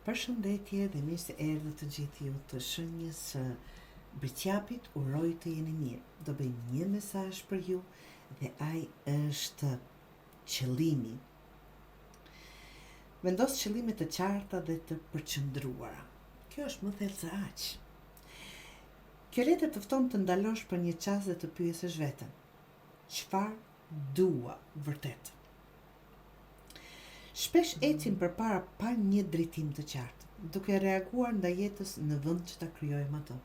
Përshëndetje dhe mirë se erdhët të gjithë ju të shenjës së Bëqapit, uroj të jeni mirë. Do bëjmë një mesazh për ju dhe ai është qëllimi. Vendos qëllime të qarta dhe të përqendruara. Kjo është më thellë se aq. Kjo letër të fton të ndalosh për një çast dhe të pyesësh veten: çfarë dua vërtet? Shpesh ecim përpara pa një drejtim të qartë, duke reaguar ndaj jetës në vend që ta krijojmë ato.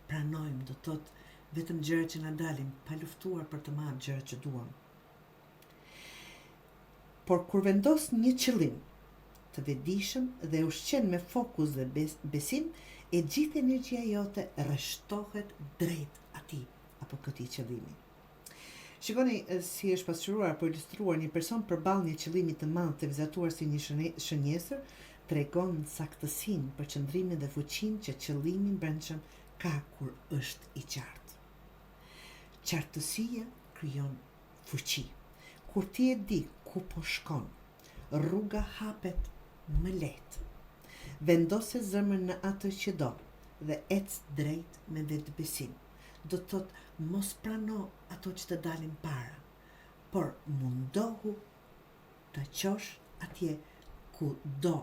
Pranojmë, do thotë, vetëm gjërat që na dalin, pa luftuar për të marrë gjërat që duam. Por kur vendos një qëllim të vetëdijshëm dhe ushqen me fokus dhe besim, e gjithë energjia jote rreshtohet drejt atij apo këtij qëllimi. Shikoni si është pasqyruar apo ilustruar një person përballë një qëllimi të madh të vizatuar si një shënjesër, tregon saktësinë, përqendrimin dhe fuqinë që qëllimi brendshëm ka kur është i qartë. Qartësia krijon fuqi. Kur ti e di ku po shkon, rruga hapet më lehtë. Vendose zemrën në atë që do dhe ec drejt me vetbesim. Do të thotë, mos prano ato që të dalin para, por mundohu të qosh atje ku do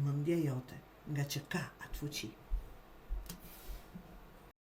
mendja jote, nga që ka atë fuqi.